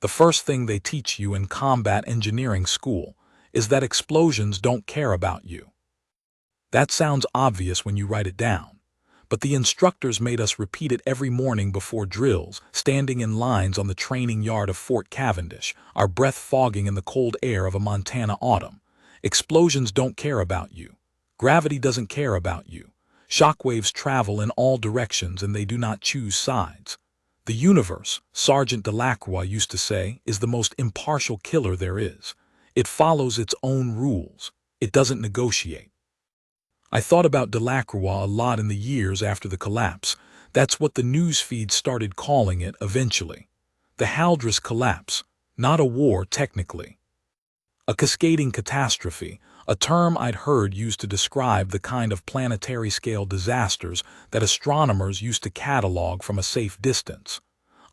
The first thing they teach you in combat engineering school is that explosions don't care about you. That sounds obvious when you write it down, but the instructors made us repeat it every morning before drills, standing in lines on the training yard of Fort Cavendish, our breath fogging in the cold air of a Montana autumn. Explosions don't care about you. Gravity doesn't care about you. Shockwaves travel in all directions and they do not choose sides. The universe, Sergeant Delacroix used to say, is the most impartial killer there is. It follows its own rules. It doesn't negotiate. I thought about Delacroix a lot in the years after the collapse. That's what the news feed started calling it eventually. The Haldrus collapse. Not a war, technically. A cascading catastrophe, a term I'd heard used to describe the kind of planetary-scale disasters that astronomers used to catalog from a safe distance.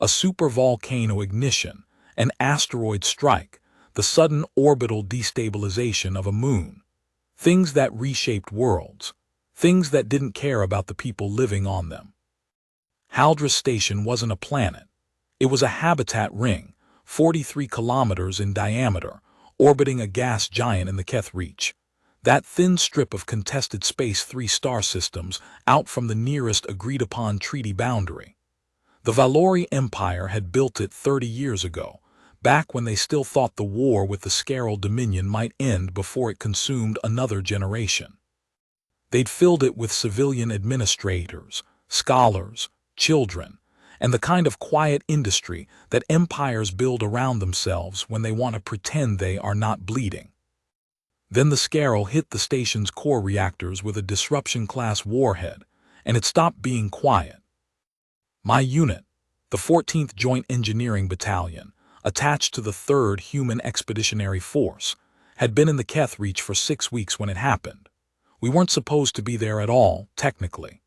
A supervolcano ignition, an asteroid strike, the sudden orbital destabilization of a moon. Things that reshaped worlds. Things that didn't care about the people living on them. Haldrus Station wasn't a planet. It was a habitat ring, 43 kilometers in diameter, orbiting a gas giant in the Keth Reach. That thin strip of contested space 3-star systems out from the nearest agreed-upon treaty boundary. The Valori Empire had built it 30 years ago, back when they still thought the war with the Scarol Dominion might end before it consumed another generation. They'd filled it with civilian administrators, scholars, children, and the kind of quiet industry that empires build around themselves when they want to pretend they are not bleeding. Then the Scarol hit the station's core reactors with a disruption-class warhead, and it stopped being quiet. My unit, the 14th Joint Engineering Battalion, attached to the 3rd Human Expeditionary Force, had been in the Keth Reach for 6 weeks when it happened. We weren't supposed to be there at all, technically.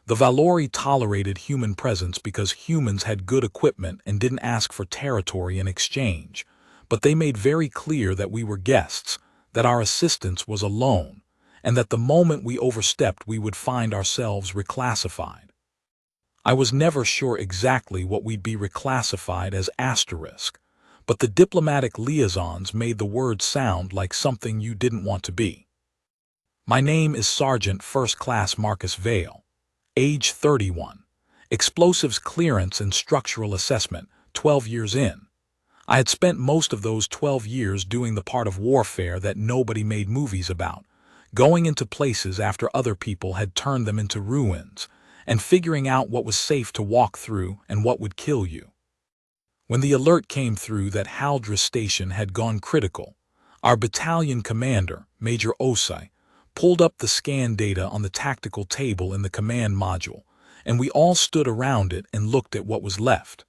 The Valori tolerated human presence because humans had good equipment and didn't ask for territory in exchange, but they made very clear that we were guests, that our assistance was a loan, and that the moment we overstepped we would find ourselves reclassified. I was never sure exactly what we'd be reclassified as asterisk, but the diplomatic liaisons made the word sound like something you didn't want to be. My name is Sergeant First Class Marcus Vale. Age 31. Explosives clearance and structural assessment, 12 years in. I had spent most of those 12 years doing the part of warfare that nobody made movies about, going into places after other people had turned them into ruins, and figuring out what was safe to walk through and what would kill you. When the alert came through that Haldrus Station had gone critical, our battalion commander, Major Osai, pulled up the scan data on the tactical table in the command module, and we all stood around it and looked at what was left.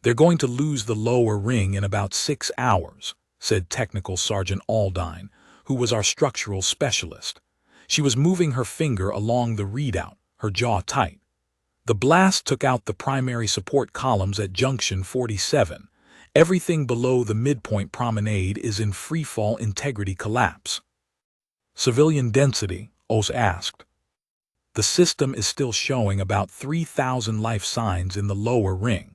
"They're going to lose the lower ring in about 6 hours, said Technical Sergeant Aldine, who was our structural specialist. She was moving her finger along the readout, her jaw tight. The blast took out the primary support columns at junction 47. Everything below the midpoint promenade is in freefall integrity collapse. Civilian density, Os asked. The system is still showing about 3,000 life signs in the lower ring.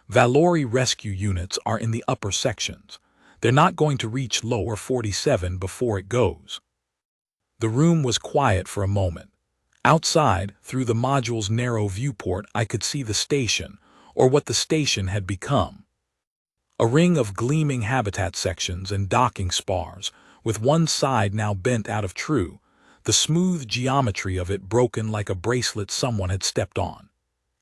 Valori rescue units are in the upper sections. They're not going to reach lower 47 before it goes. The room was quiet for a moment. Outside, through the module's narrow viewport, I could see the station, or what the station had become. A ring of gleaming habitat sections and docking spars, with one side now bent out of true, the smooth geometry of it broken like a bracelet someone had stepped on.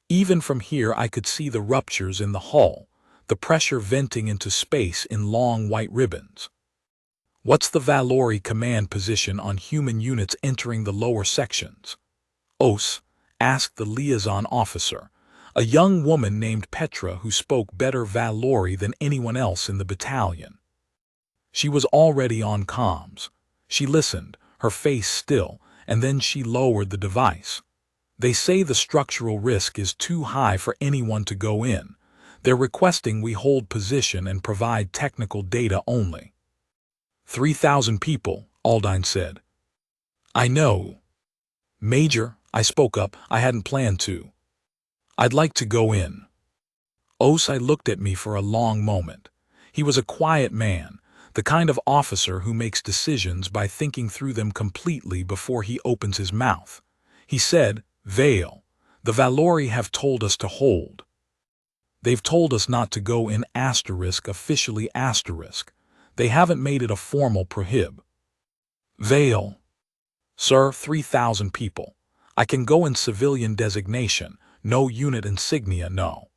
Even from here I could see the ruptures in the hull, the pressure venting into space in long white ribbons. What's the Valori command position on human units entering the lower sections? Os asked the liaison officer, a young woman named Petra who spoke better Valori than anyone else in the battalion. She was already on comms. She listened, her face still, and then she lowered the device. They say the structural risk is too high for anyone to go in. They're requesting we hold position and provide technical data only. 3,000 people, Aldine said. I know. Major, I spoke up, I hadn't planned to. I'd like to go in. Osai looked at me for a long moment. He was a quiet man, the kind of officer who makes decisions by thinking through them completely before he opens his mouth. He said, "Vale, the Valori have told us to hold. They've told us not to go in officially. They haven't made it a formal prohib. Vale. Sir, 3,000 people. I can go in civilian designation, no unit insignia, no."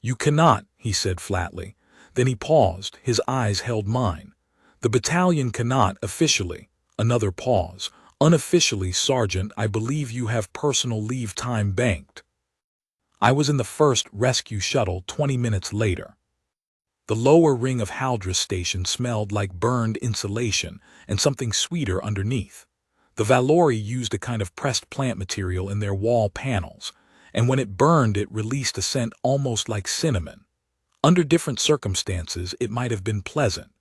"You cannot," he said flatly. Then he paused, his eyes held mine. "The battalion cannot officially." Another pause. "Unofficially, Sergeant, I believe you have personal leave time banked." I was in the first rescue shuttle 20 minutes later. The lower ring of Haldris Station smelled like burned insulation and something sweeter underneath. The Valori used a kind of pressed plant material in their wall panels, and when it burned it released a scent almost like cinnamon. Under different circumstances it might have been pleasant.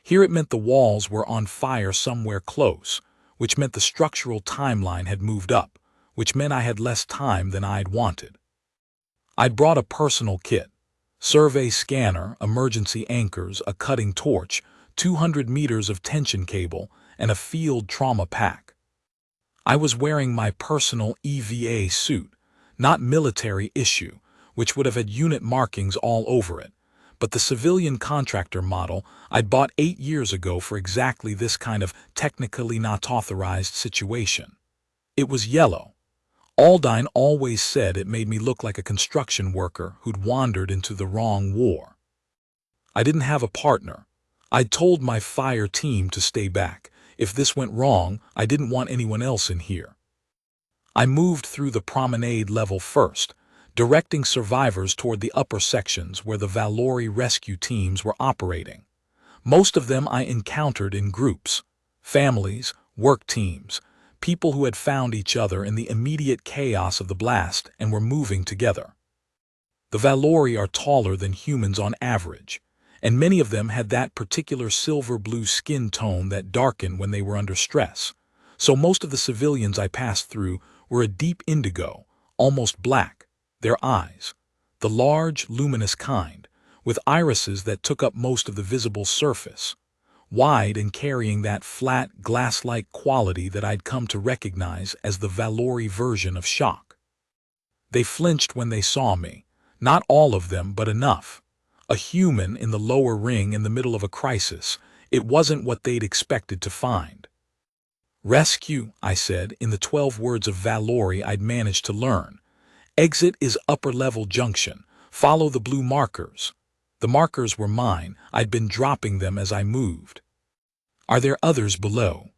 Here it meant the walls were on fire somewhere close, which meant the structural timeline had moved up, which meant I had less time than I'd wanted. I'd brought a personal kit. Survey scanner, emergency anchors, a cutting torch, 200 meters of tension cable, and a field trauma pack. I was wearing my personal EVA suit, not military issue, which would have had unit markings all over it, but the civilian contractor model I'd bought 8 years ago for exactly this kind of technically not authorized situation. It was yellow. Aldine always said it made me look like a construction worker who'd wandered into the wrong war. I didn't have a partner. I'd told my fire team to stay back. If this went wrong, I didn't want anyone else in here. I moved through the promenade level first, directing survivors toward the upper sections where the Valori rescue teams were operating. Most of them I encountered in groups, families, work teams, people who had found each other in the immediate chaos of the blast and were moving together. The Valori are taller than humans on average, and many of them had that particular silver-blue skin tone that darkened when they were under stress. So most of the civilians I passed through were a deep indigo, almost black, their eyes, the large, luminous kind, with irises that took up most of the visible surface, wide and carrying that flat, glass-like quality that I'd come to recognize as the Valori version of shock. They flinched when they saw me, not all of them, but enough. A human in the lower ring in the middle of a crisis, it wasn't what they'd expected to find. "Rescue," I said, in the 12 words of Valori I'd managed to learn. "Exit is upper-level junction. Follow the blue markers." The markers were mine. I'd been dropping them as I moved. "Are there others below?"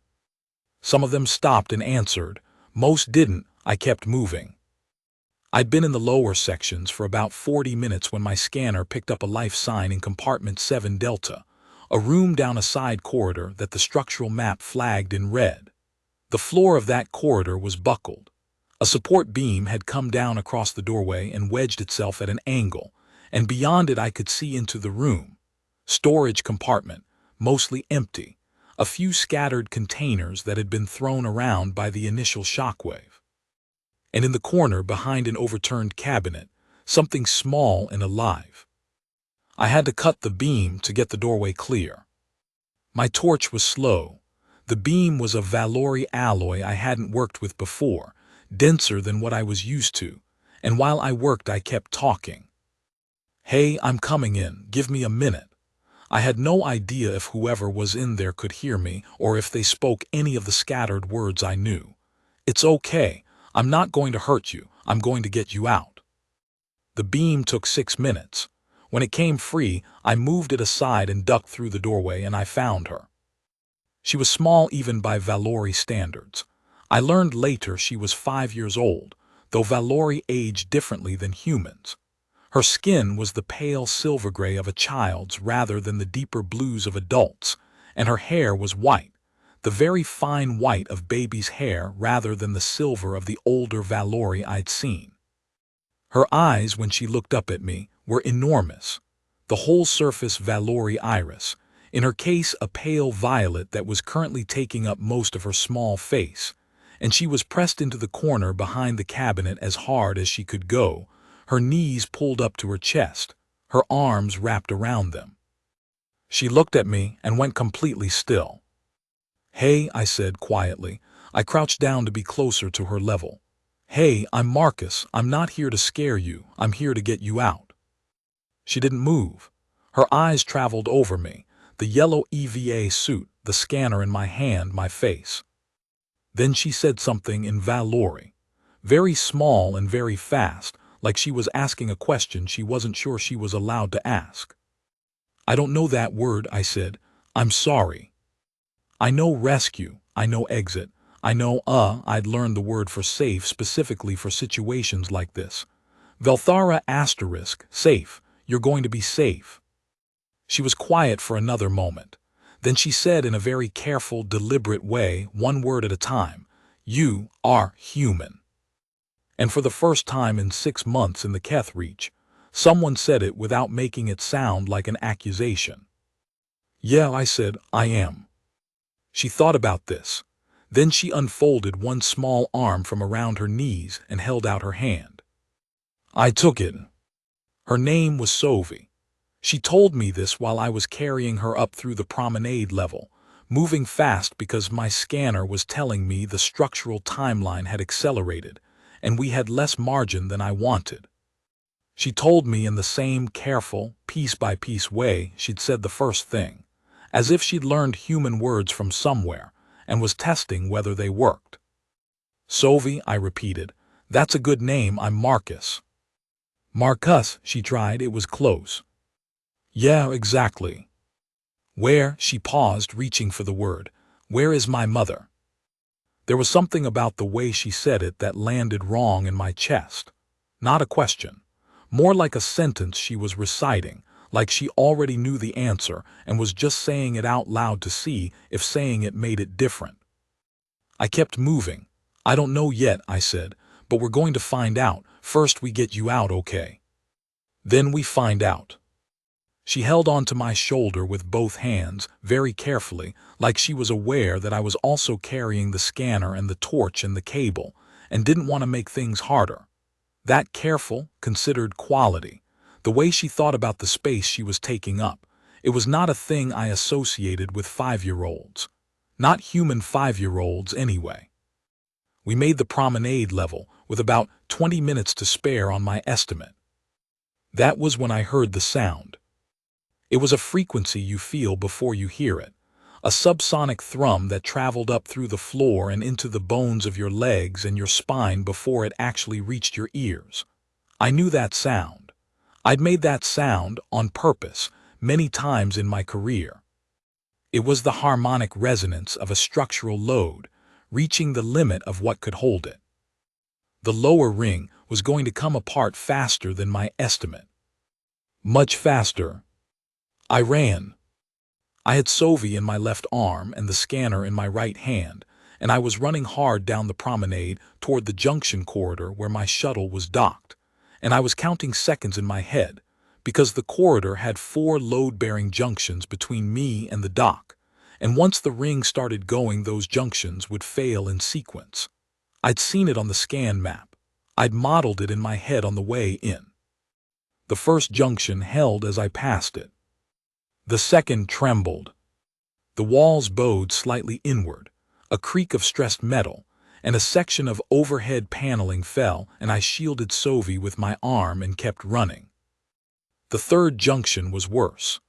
Some of them stopped and answered. Most didn't. I kept moving. I'd been in the lower sections for about 40 minutes when my scanner picked up a life sign in compartment 7 Delta, a room down a side corridor that the structural map flagged in red. The floor of that corridor was buckled. A support beam had come down across the doorway and wedged itself at an angle, and beyond it I could see into the room. Storage compartment, mostly empty, a few scattered containers that had been thrown around by the initial shockwave. And in the corner behind an overturned cabinet, something small and alive. I had to cut the beam to get the doorway clear. My torch was slow. The beam was a Valori alloy I hadn't worked with before, denser than what I was used to, and while I worked I kept talking. "Hey, I'm coming in, give me a minute." I had no idea if whoever was in there could hear me or if they spoke any of the scattered words I knew. "It's okay, I'm not going to hurt you, I'm going to get you out." The beam took 6 minutes. When it came free, I moved it aside and ducked through the doorway, and I found her. She was small even by Valori standards. I learned later she was 5 years old, though Valori aged differently than humans. Her skin was the pale silver gray of a child's rather than the deeper blues of adults, and her hair was white, the very fine white of baby's hair rather than the silver of the older Valori I'd seen. Her eyes, when she looked up at me, were enormous, the whole surface Valori iris, in her case a pale violet that was currently taking up most of her small face, and she was pressed into the corner behind the cabinet as hard as she could go, her knees pulled up to her chest, her arms wrapped around them. She looked at me and went completely still. "Hey," I said quietly. I crouched down to be closer to her level. "Hey, I'm Marcus. I'm not here to scare you. I'm here to get you out." She didn't move. Her eyes traveled over me, the yellow EVA suit, the scanner in my hand, my face. Then she said something in Valori, very small and very fast, like she was asking a question she wasn't sure she was allowed to ask. "I don't know that word," I said. "I'm sorry." "I know rescue. I know exit. I know, I'd learned the word for safe specifically for situations like this. Velthara *, safe. You're going to be safe." She was quiet for another moment. Then she said in a very careful, deliberate way, one word at a time, "You are human." And for the first time in 6 months in the Keth Reach, someone said it without making it sound like an accusation. "Yeah," I said, "I am." She thought about this. Then she unfolded one small arm from around her knees and held out her hand. I took it. Her name was Sophie. She told me this while I was carrying her up through the promenade level, moving fast because my scanner was telling me the structural timeline had accelerated, and we had less margin than I wanted. She told me in the same careful, piece-by-piece way she'd said the first thing, as if she'd learned human words from somewhere and was testing whether they worked. "Sophie," I repeated, "that's a good name. I'm Marcus." "Marcus," she tried. It was close. "Yeah, exactly." "Where," she paused, reaching for the word, "where is my mother?" There was something about the way she said it that landed wrong in my chest. Not a question. More like a sentence she was reciting, like she already knew the answer and was just saying it out loud to see if saying it made it different. I kept moving. "I don't know yet," I said, "but we're going to find out. First we get you out, okay? Then we find out." She held onto my shoulder with both hands, very carefully, like she was aware that I was also carrying the scanner and the torch and the cable, and didn't want to make things harder. That careful, considered quality, the way she thought about the space she was taking up, it was not a thing I associated with 5-year-olds. Not human 5-year-olds anyway. We made the promenade level, with about 20 minutes to spare on my estimate. That was when I heard the sound. It was a frequency you feel before you hear it, a subsonic thrum that traveled up through the floor and into the bones of your legs and your spine before it actually reached your ears. I knew that sound. I'd made that sound, on purpose, many times in my career. It was the harmonic resonance of a structural load, reaching the limit of what could hold it. The lower ring was going to come apart faster than my estimate. Much faster. I ran. I had Sophie in my left arm and the scanner in my right hand, and I was running hard down the promenade toward the junction corridor where my shuttle was docked, and I was counting seconds in my head, because the corridor had 4 load-bearing junctions between me and the dock, and once the ring started going, those junctions would fail in sequence. I'd seen it on the scan map. I'd modeled it in my head on the way in. The first junction held as I passed it. The second trembled. The walls bowed slightly inward, a creak of stressed metal, and a section of overhead paneling fell, and I shielded Sophie with my arm and kept running. The third junction was worse.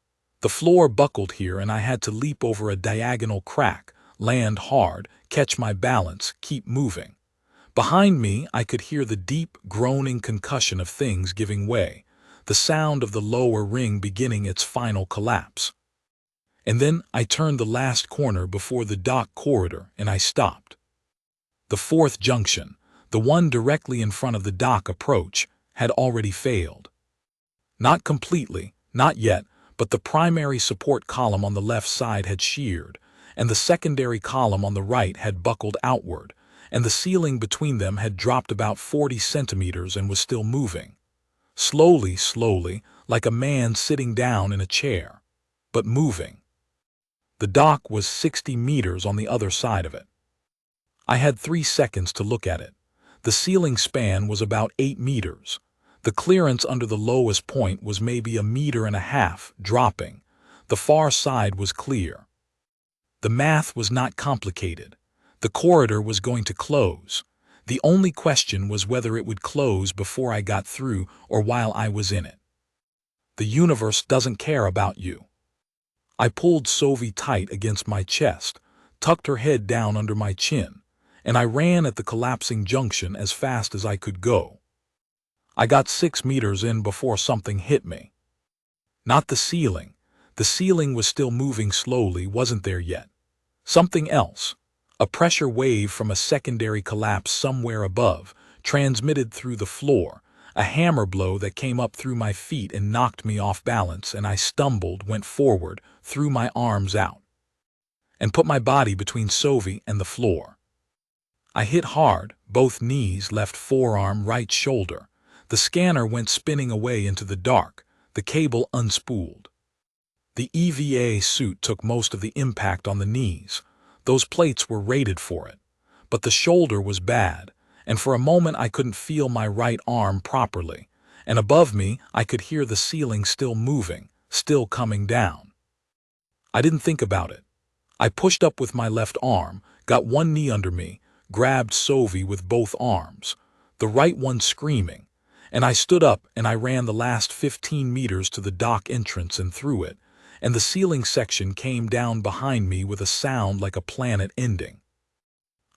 The floor buckled here and I had to leap over a diagonal crack, land hard, catch my balance, keep moving. Behind me I could hear the deep, groaning concussion of things giving way, the sound of the lower ring beginning its final collapse. And then I turned the last corner before the dock corridor and I stopped. The fourth junction, the one directly in front of the dock approach, had already failed. Not completely, not yet, but the primary support column on the left side had sheared, and the secondary column on the right had buckled outward, and the ceiling between them had dropped about 40 centimeters and was still moving. Slowly, slowly, like a man sitting down in a chair, but moving. The dock was 60 meters on the other side of it. I had 3 seconds to look at it. The ceiling span was about 8 meters. The clearance under the lowest point was maybe 1.5 meters, dropping. The far side was clear. The math was not complicated. The corridor was going to close. The only question was whether it would close before I got through or while I was in it. The universe doesn't care about you. I pulled Sophie tight against my chest, tucked her head down under my chin, and I ran at the collapsing junction as fast as I could go. I got 6 meters in before something hit me. Not the ceiling. The ceiling was still moving slowly, wasn't there yet. Something else. A pressure wave from a secondary collapse somewhere above, transmitted through the floor, a hammer blow that came up through my feet and knocked me off balance, and I stumbled, went forward, threw my arms out, and put my body between Sophie and the floor. I hit hard, both knees, left forearm, right shoulder. The scanner went spinning away into the dark, the cable unspooled. The EVA suit took most of the impact on the knees. Those plates were rated for it. But the shoulder was bad, and for a moment I couldn't feel my right arm properly, and above me I could hear the ceiling still moving, still coming down. I didn't think about it. I pushed up with my left arm, got one knee under me, grabbed Sophie with both arms, the right one screaming, and I stood up and I ran the last 15 meters to the dock entrance and through it, and the ceiling section came down behind me with a sound like a planet ending.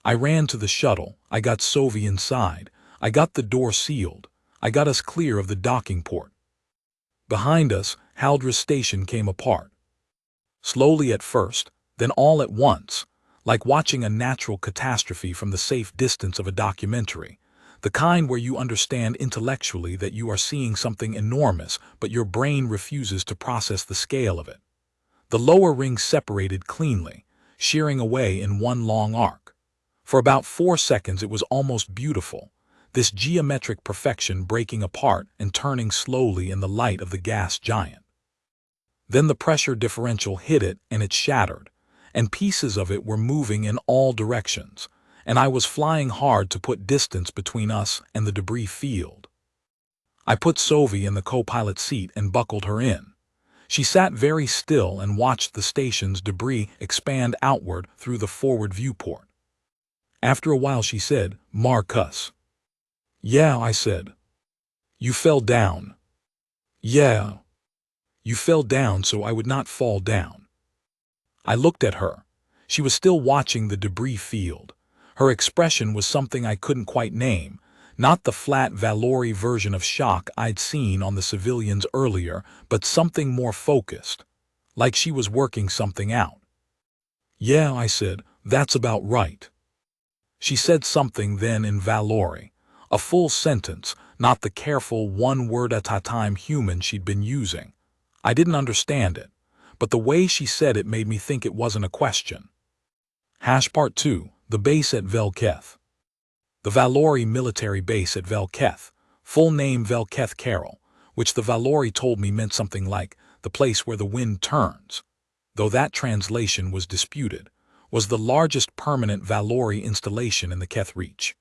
I ran to the shuttle, I got Sophie inside, I got the door sealed, I got us clear of the docking port. Behind us, Haldris Station came apart. Slowly at first, then all at once, like watching a natural catastrophe from the safe distance of a documentary, the kind where you understand intellectually that you are seeing something enormous, but your brain refuses to process the scale of it. The lower rings separated cleanly, shearing away in one long arc. For about 4 seconds it was almost beautiful, this geometric perfection breaking apart and turning slowly in the light of the gas giant. Then the pressure differential hit it and it shattered, and pieces of it were moving in all directions, and I was flying hard to put distance between us and the debris field. I put Sophie in the co-pilot seat and buckled her in. She sat very still and watched the station's debris expand outward through the forward viewport. After a while she said, "Marcus." "Yeah," I said. "You fell down." "Yeah. You fell down so I would not fall down." I looked at her. She was still watching the debris field. Her expression was something I couldn't quite name, not the flat Valori version of shock I'd seen on the civilians earlier, but something more focused, like she was working something out. "Yeah," I said, "that's about right." She said something then in Valori, a full sentence, not the careful one-word-at-a-time human she'd been using. I didn't understand it, but the way she said it made me think it wasn't a question. Part 2, the base at Velketh. The Valori military base at Velketh, full name Velketh Carroll, which the Valori told me meant something like the place where the wind turns, though that translation was disputed, was the largest permanent Valori installation in the Keth Reach.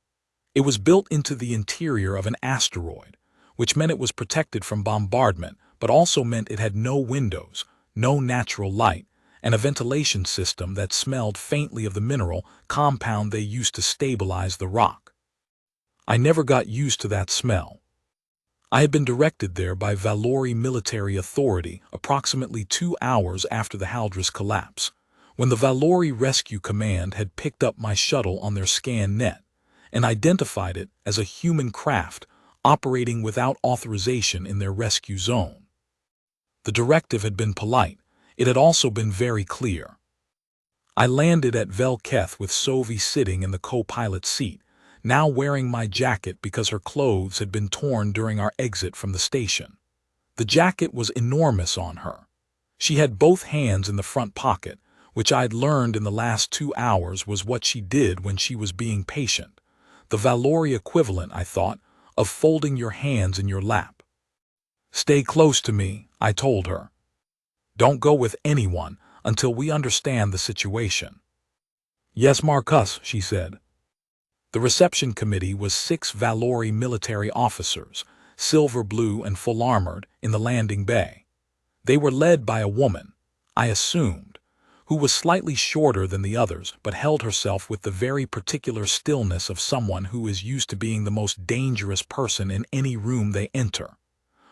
It was built into the interior of an asteroid, which meant it was protected from bombardment, but also meant it had no windows, no natural light, and a ventilation system that smelled faintly of the mineral compound they used to stabilize the rock. I never got used to that smell. I had been directed there by Valori military authority approximately 2 hours after the Haldris collapse, when the Valori Rescue Command had picked up my shuttle on their scan net and identified it as a human craft operating without authorization in their rescue zone. The directive had been polite. It had also been very clear. I landed at Velketh with Sophie sitting in the co-pilot seat, now wearing my jacket because her clothes had been torn during our exit from the station. The jacket was enormous on her. She had both hands in the front pocket, which I'd learned in the last 2 hours was what she did when she was being patient. The Valori equivalent, I thought, of folding your hands in your lap. "Stay close to me," I told her. "Don't go with anyone until we understand the situation." "Yes, Marcus," she said. The reception committee was 6 Valori military officers, silver blue and full armored, in the landing bay. They were led by a woman, I assumed, who was slightly shorter than the others but held herself with the very particular stillness of someone who is used to being the most dangerous person in any room they enter.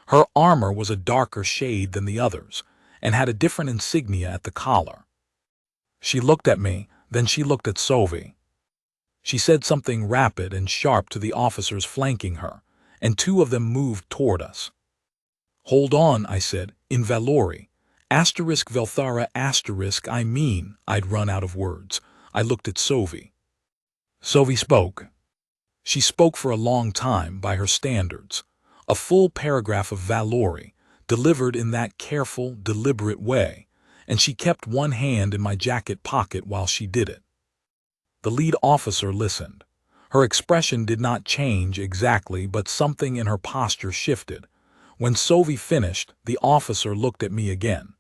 Her armor was a darker shade than the others, and had a different insignia at the collar. She looked at me, then she looked at Sophie. She said something rapid and sharp to the officers flanking her, and two of them moved toward us. "Hold on," I said, "in Valori. Asterisk Velthara asterisk I'd run out of words. I looked at Sophie. Sophie spoke. She spoke for a long time by her standards. A full paragraph of Valori, delivered in that careful, deliberate way, and she kept one hand in my jacket pocket while she did it. The lead officer listened. Her expression did not change exactly, but something in her posture shifted. When Sophie finished, the officer looked at me again.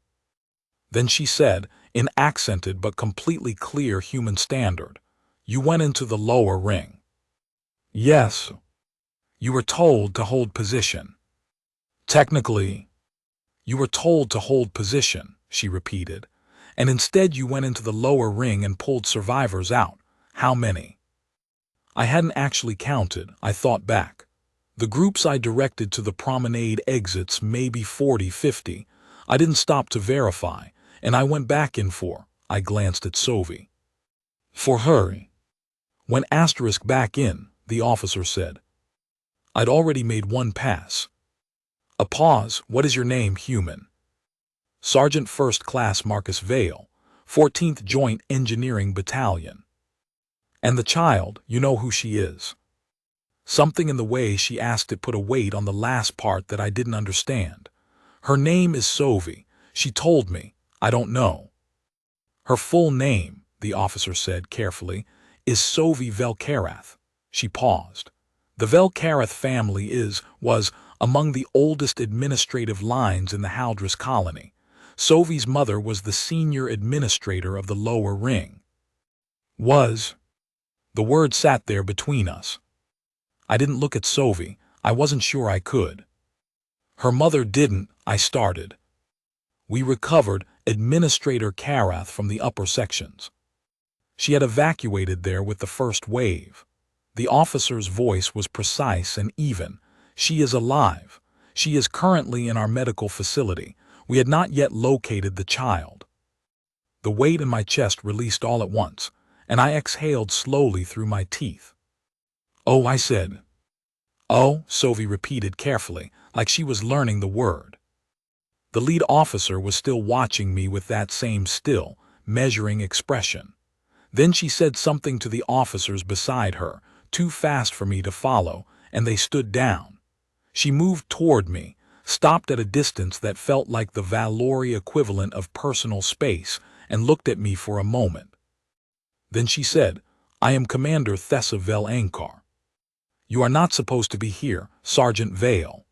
Then she said, in accented but completely clear human standard, "You went into the lower ring." "Yes." "You were told to hold position." "Technically." "You were told to hold position," she repeated, "and instead you went into the lower ring and pulled survivors out. How many?" I hadn't actually counted, I thought back. The groups I directed to the promenade exits, maybe 40, 50. I didn't stop to verify, and I went back in for, I glanced at Sophie. "For her." "Went asterisk back in," the officer said. "I'd already made one pass." A pause. "What is your name, human?" "Sergeant First Class Marcus Vale, 14th Joint Engineering Battalion." "And the child, you know who she is?" Something in the way she asked it put a weight on the last part that I didn't understand. "Her name is Sophie. She told me. I don't know." "Her full name," the officer said carefully, "is Sophie Velkarath." She paused. "The Velkarath family was among the oldest administrative lines in the Haldris colony. Sophie's mother was the senior administrator of the lower ring." "Was." The word sat there between us. I didn't look at Sophie. I wasn't sure I could. "Her mother didn't," I started. "We recovered Administrator Karath from the upper sections. She had evacuated there with the first wave." The officer's voice was precise and even. "She is alive. She is currently in our medical facility. We had not yet located the child." The weight in my chest released all at once, and I exhaled slowly through my teeth. "Oh," I said. "Oh," Sophie repeated carefully, like she was learning the word. The lead officer was still watching me with that same still, measuring expression. Then she said something to the officers beside her, too fast for me to follow, and they stood down. She moved toward me, stopped at a distance that felt like the Valori equivalent of personal space, and looked at me for a moment. Then she said, "I am Commander Thessa Vel Ankar. You are not supposed to be here, Sergeant Vale."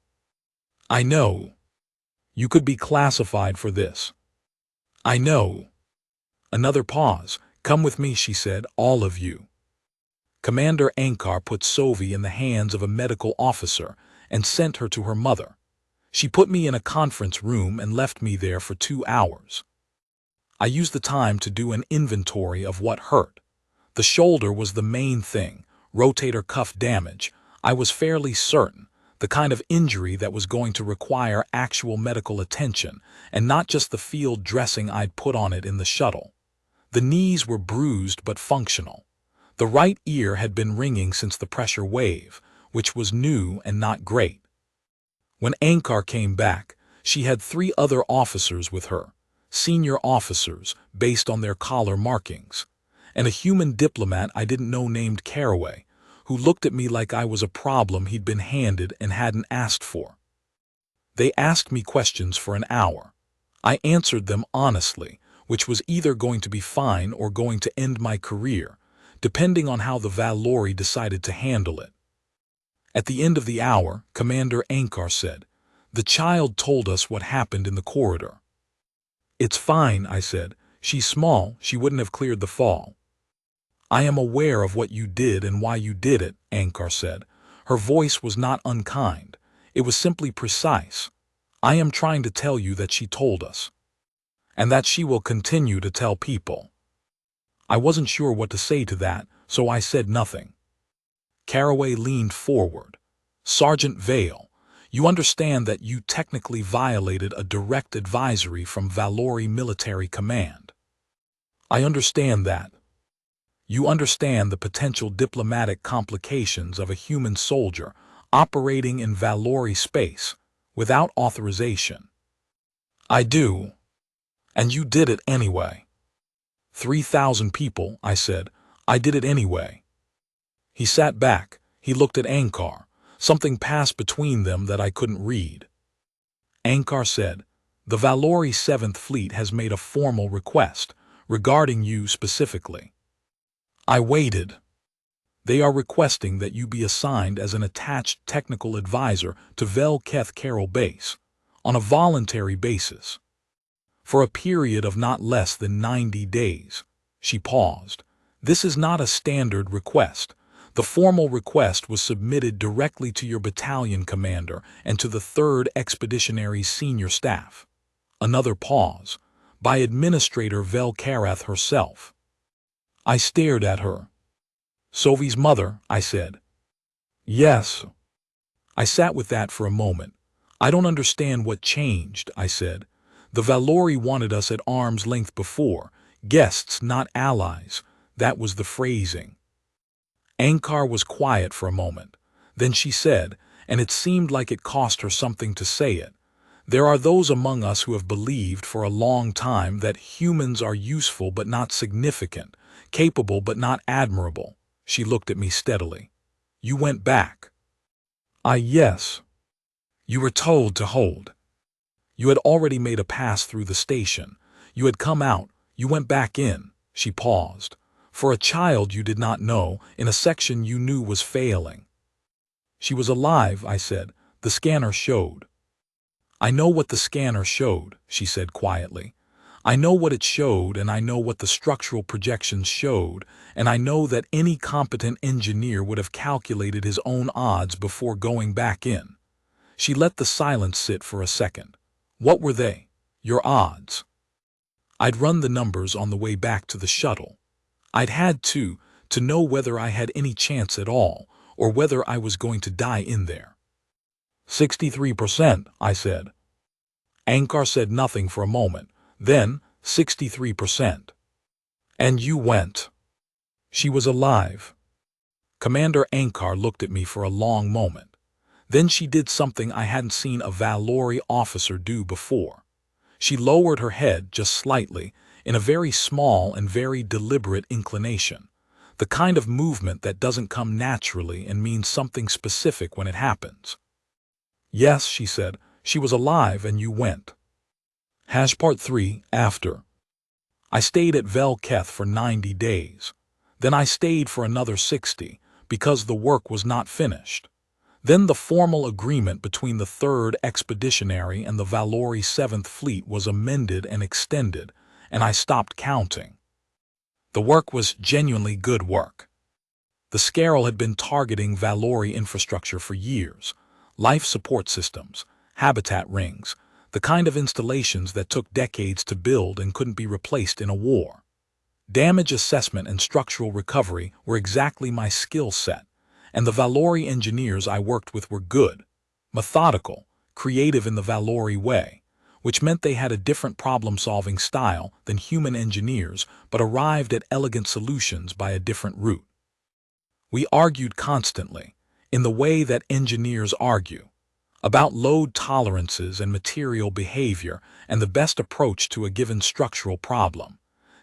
"I know." "You could be classified for this." "I know." Another pause. "Come with me," she said, "all of you." Commander Ankar put Sophie in the hands of a medical officer and sent her to her mother. She put me in a conference room and left me there for 2 hours. I used the time to do an inventory of what hurt. The shoulder was the main thing, rotator cuff damage. I was fairly certain, the kind of injury that was going to require actual medical attention, and not just the field dressing I'd put on it in the shuttle. The knees were bruised but functional. The right ear had been ringing since the pressure wave, which was new and not great. When Ankar came back, she had 3 other officers with her, senior officers based on their collar markings, and a human diplomat I didn't know named Caraway, who looked at me like I was a problem he'd been handed and hadn't asked for. They asked me questions for an hour. I answered them honestly, which was either going to be fine or going to end my career, depending on how the Valori decided to handle it. At the end of the hour, Commander Ankar said, "The child told us what happened in the corridor." "It's fine," I said. "She's small, she wouldn't have cleared the fall." "I am aware of what you did and why you did it," Ankar said. Her voice was not unkind. It was simply precise. I am trying to tell you that she told us, and that she will continue to tell people. I wasn't sure what to say to that, so I said nothing. Caraway leaned forward. Sergeant Vale, you understand that you technically violated a direct advisory from Valori Military Command. I understand that. You understand the potential diplomatic complications of a human soldier operating in Valori space without authorization. I do. And you did it anyway. 3,000 people, I said. I did it anyway. He sat back. He looked at Ankar. Something passed between them that I couldn't read. Ankar said, "The Valori 7th Fleet has made a formal request regarding you specifically." I waited. They are requesting that you be assigned as an attached technical advisor to Vel-Keth Carroll Base on a voluntary basis for a period of not less than 90 days. She paused. This is not a standard request. The formal request was submitted directly to your battalion commander and to the 3rd Expeditionary Senior Staff. Another pause. By Administrator Vel-Karath herself. I stared at her. Sovi's mother, I said. Yes. I sat with that for a moment. I don't understand what changed, I said. The Valori wanted us at arm's length before. Guests, not allies. That was the phrasing. Ankar was quiet for a moment. Then she said, and it seemed like it cost her something to say it, "There are those among us who have believed for a long time that humans are useful but not significant, capable but not admirable." She looked at me steadily. You went back. Yes. You were told to hold. You had already made a pass through the station. You had come out. You went back in. She paused. For a child you did not know, in a section you knew was failing. She was alive, I said. The scanner showed. I know what the scanner showed, she said quietly. I know what it showed, and I know what the structural projections showed, and I know that any competent engineer would have calculated his own odds before going back in. She let the silence sit for a second. What were they? Your odds? I'd run the numbers on the way back to the shuttle. I'd had to know whether I had any chance at all, or whether I was going to die in there. 63%, I said. Ankar said nothing for a moment. Then, 63%. And you went. She was alive. Commander Ankar looked at me for a long moment. Then she did something I hadn't seen a Valori officer do before. She lowered her head just slightly, in a very small and very deliberate inclination, the kind of movement that doesn't come naturally and means something specific when it happens. Yes, she said, she was alive and you went. Part 3, after. I stayed at Vel-Keth for 90 days. Then I stayed for another 60, because the work was not finished. Then the formal agreement between the 3rd Expeditionary and the Valori 7th Fleet was amended and extended, and I stopped counting. The work was genuinely good work. The Scarol had been targeting Valori infrastructure for years, life support systems, habitat rings, the kind of installations that took decades to build and couldn't be replaced in a war. Damage assessment and structural recovery were exactly my skill set, and the Valori engineers I worked with were good, methodical, creative in the Valori way, which meant they had a different problem-solving style than human engineers but arrived at elegant solutions by a different route. We argued constantly, in the way that engineers argue, about load tolerances and material behavior and the best approach to a given structural problem,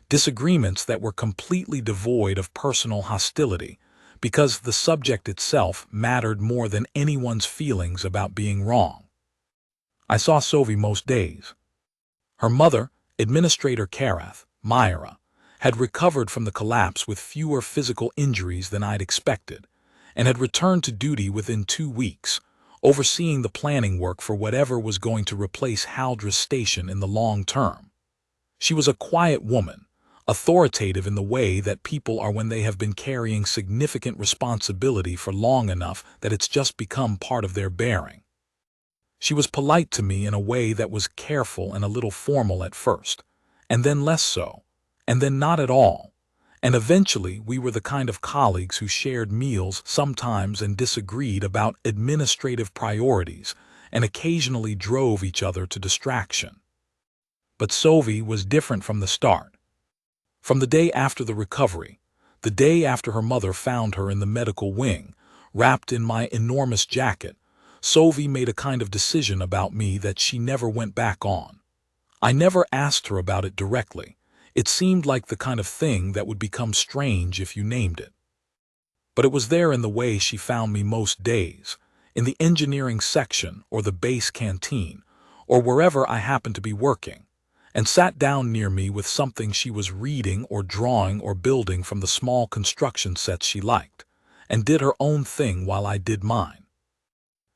disagreements that were completely devoid of personal hostility because the subject itself mattered more than anyone's feelings about being wrong. I saw Sovi most days. Her mother, Administrator Karath, Myra, had recovered from the collapse with fewer physical injuries than I'd expected, and had returned to duty within 2 weeks, overseeing the planning work for whatever was going to replace Haldras Station in the long term. She was a quiet woman, authoritative in the way that people are when they have been carrying significant responsibility for long enough that it's just become part of their bearing. She was polite to me in a way that was careful and a little formal at first, and then less so, and then not at all. And eventually we were the kind of colleagues who shared meals sometimes and disagreed about administrative priorities and occasionally drove each other to distraction. But Sovi was different from the start. From the day after the recovery, the day after her mother found her in the medical wing, wrapped in my enormous jacket, Sovi made a kind of decision about me that she never went back on. I never asked her about it directly. It seemed like the kind of thing that would become strange if you named it. But it was there in the way she found me most days, in the engineering section or the base canteen, or wherever I happened to be working, and sat down near me with something she was reading or drawing or building from the small construction sets she liked, and did her own thing while I did mine.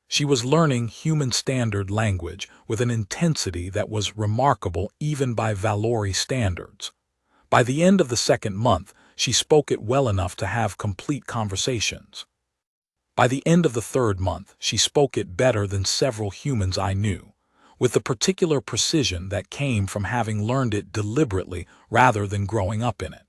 She was learning human standard language with an intensity that was remarkable even by Valori standards. By the end of the second month, she spoke it well enough to have complete conversations. By the end of the third month, she spoke it better than several humans I knew, with the particular precision that came from having learned it deliberately rather than growing up in it.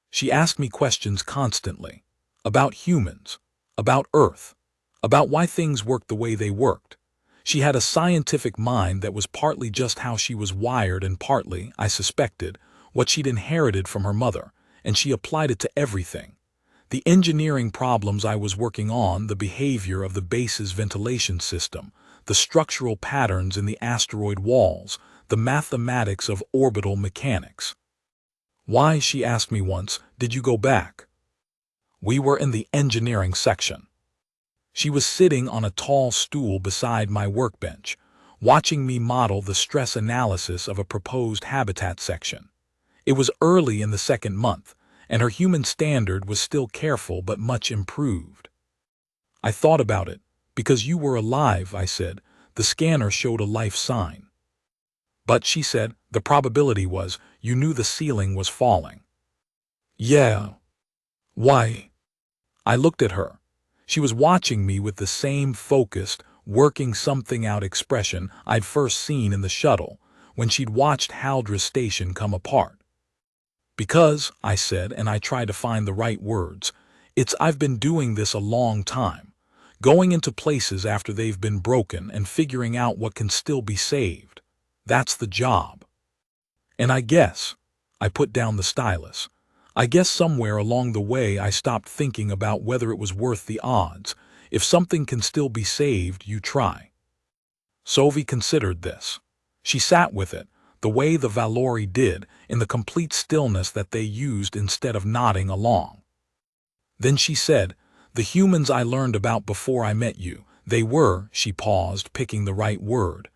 She asked me questions constantly, about humans, about Earth, about why things worked the way they worked. She had a scientific mind that was partly just how she was wired and partly, I suspected, what she'd inherited from her mother, and she applied it to everything. The engineering problems I was working on, the behavior of the base's ventilation system, the structural patterns in the asteroid walls, the mathematics of orbital mechanics. Why, she asked me once, did you go back? We were in the engineering section. She was sitting on a tall stool beside my workbench, watching me model the stress analysis of a proposed habitat section. It was early in the second month, and her human standard was still careful but much improved. I thought about it. Because you were alive, I said, the scanner showed a life sign. But, she said, the probability was you knew the ceiling was falling. Yeah. Why? I looked at her. She was watching me with the same focused, working something out expression I'd first seen in the shuttle when she'd watched Haldra's station come apart. Because, I said, and I tried to find the right words, I've been doing this a long time, going into places after they've been broken and figuring out what can still be saved. That's the job. And I put down the stylus. I guess somewhere along the way I stopped thinking about whether it was worth the odds. If something can still be saved, you try. Sovi considered this. She sat with it, the way the Valori did, in the complete stillness that they used instead of nodding along. Then she said, the humans I learned about before I met you, they were, she paused, picking the right word.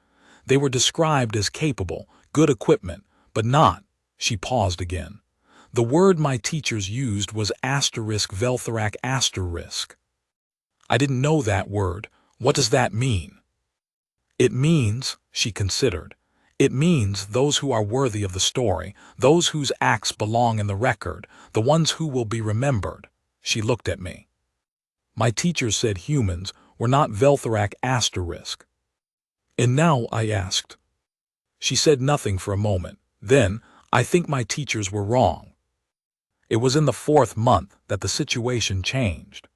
They were described as capable, good equipment, but not, she paused again. The word my teachers used was *Velthorak*. I didn't know that word. What does that mean? It means, she considered, it means those who are worthy of the story, those whose acts belong in the record, the ones who will be remembered. She looked at me. My teachers said humans were not Velthorak*. And now, I asked. She said nothing for a moment. Then, I think my teachers were wrong. It was in the fourth month that the situation changed.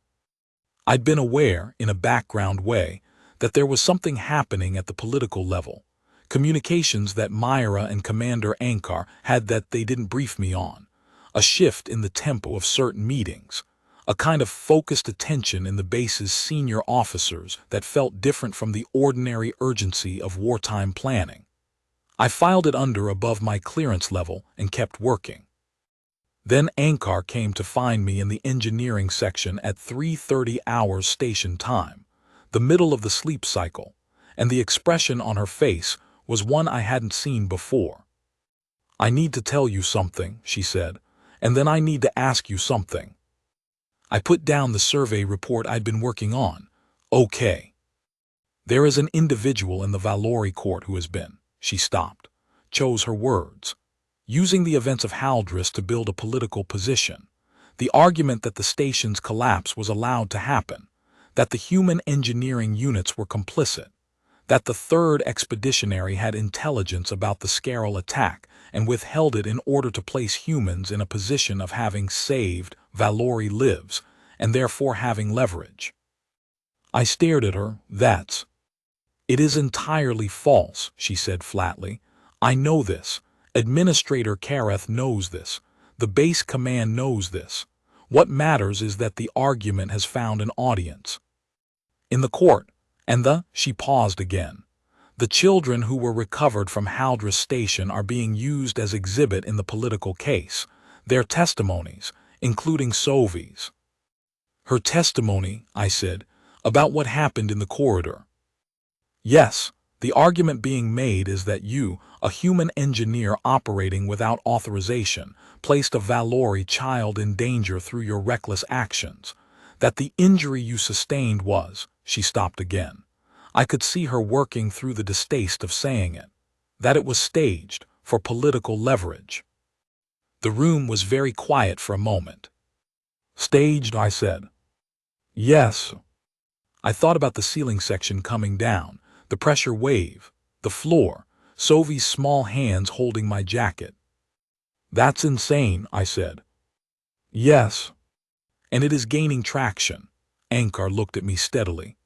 I'd been aware, in a background way, that there was something happening at the political level, communications that Myra and Commander Ankar had that they didn't brief me on, a shift in the tempo of certain meetings, a kind of focused attention in the base's senior officers that felt different from the ordinary urgency of wartime planning. I filed it under above my clearance level and kept working. Then Ankar came to find me in the engineering section at 3:30 hours station time, the middle of the sleep cycle, and the expression on her face was one I hadn't seen before. I need to tell you something, she said, and then I need to ask you something. I put down the survey report I'd been working on. Okay. There is an individual in the Valori court who has been, she stopped, chose her words, using the events of Haldris to build a political position. The argument that the station's collapse was allowed to happen, that the human engineering units were complicit, that the third expeditionary had intelligence about the Scaril attack and withheld it in order to place humans in a position of having saved Valori lives and therefore having leverage. I stared at her. It is entirely false, she said flatly. I know this. Administrator Kareth knows this. The base command knows this. What matters is that the argument has found an audience. In the court, she paused again. The children who were recovered from Haldra Station are being used as exhibit in the political case. Their testimonies, including Sovi's. Her testimony, I said, about what happened in the corridor. Yes, the argument being made is that you, a human engineer operating without authorization, placed a Valori child in danger through your reckless actions. That the injury you sustained was, she stopped again. I could see her working through the distaste of saying it. That it was staged, for political leverage. The room was very quiet for a moment. Staged, I said. Yes. I thought about the ceiling section coming down, the pressure wave, the floor, Sovi's small hands holding my jacket. That's insane, I said. Yes. And it is gaining traction. Ankar looked at me steadily.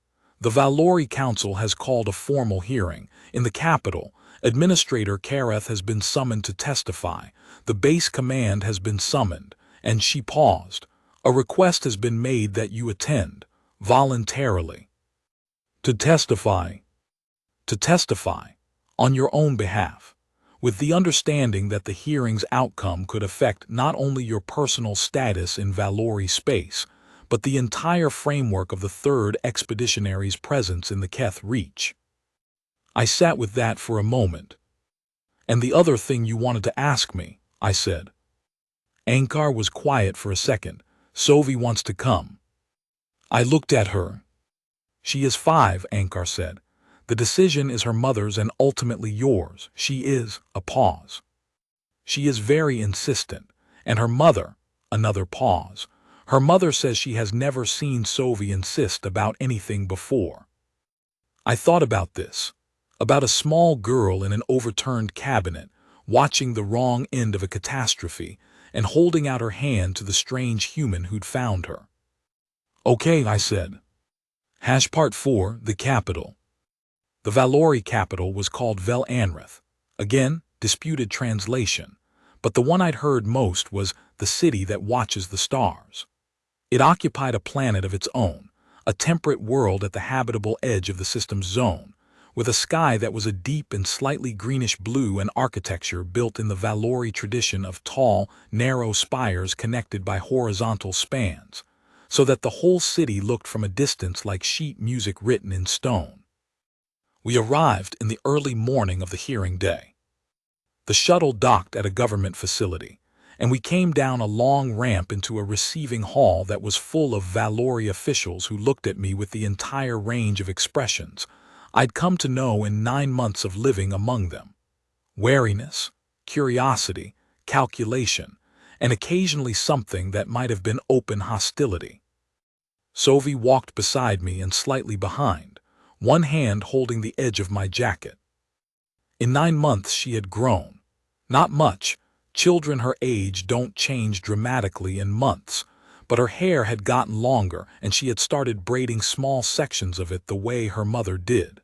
The Valori Council has called a formal hearing. In the capital, Administrator Kareth has been summoned to testify. The base command has been summoned, and she paused. A request has been made that you attend, voluntarily. To testify. To testify, on your own behalf, with the understanding that the hearing's outcome could affect not only your personal status in Valori space, but the entire framework of the third expeditionary's presence in the Keth Reach. I sat with that for a moment. And the other thing you wanted to ask me, I said. Ankar was quiet for a second. Sovi wants to come. I looked at her. She is 5, Ankar said. The decision is her mother's and ultimately yours. She is, a pause. She is very insistent, and her mother, another pause. Her mother says she has never seen Sovi insist about anything before. I thought about this, about a small girl in an overturned cabinet, watching the wrong end of a catastrophe and holding out her hand to the strange human who'd found her. Okay, I said. Part 4, the capital. The Valori capital was called Vel Anrith. Again, disputed translation, but the one I'd heard most was the city that watches the stars. It occupied a planet of its own, a temperate world at the habitable edge of the system's zone, with a sky that was a deep and slightly greenish blue and architecture built in the Valori tradition of tall, narrow spires connected by horizontal spans, so that the whole city looked from a distance like sheet music written in stone. We arrived in the early morning of the hearing day. The shuttle docked at a government facility, and we came down a long ramp into a receiving hall that was full of Valori officials who looked at me with the entire range of expressions I'd come to know in 9 months of living among them. Wariness, curiosity, calculation, and occasionally something that might have been open hostility. Sovi walked beside me and slightly behind, one hand holding the edge of my jacket. In 9 months she had grown. Not much. Children her age don't change dramatically in months, but her hair had gotten longer and she had started braiding small sections of it the way her mother did.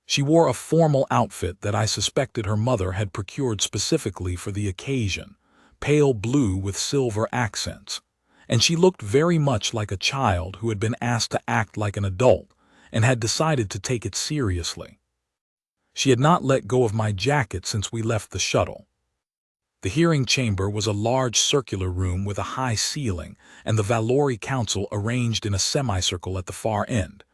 She wore a formal outfit that I suspected her mother had procured specifically for the occasion, pale blue with silver accents, and she looked very much like a child who had been asked to act like an adult and had decided to take it seriously. She had not let go of my jacket since we left the shuttle. The hearing chamber was a large circular room with a high ceiling and the Valori Council arranged in a semicircle at the far end.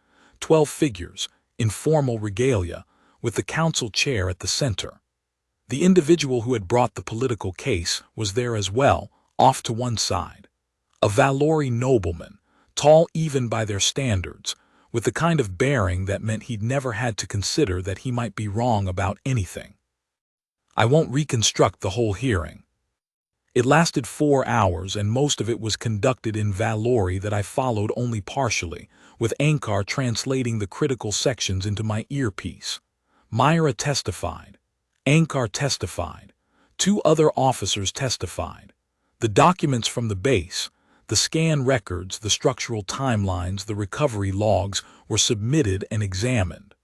12 figures, in formal regalia, with the council chair at the center. The individual who had brought the political case was there as well, off to one side. A Valori nobleman, tall even by their standards, with the kind of bearing that meant he'd never had to consider that he might be wrong about anything. I won't reconstruct the whole hearing. It lasted 4 hours, and most of it was conducted in Valori that I followed only partially, with Ankar translating the critical sections into my earpiece. Myra testified. Ankar testified. 2 other officers testified. The documents from the base, the scan records, the structural timelines, the recovery logs were submitted and examined.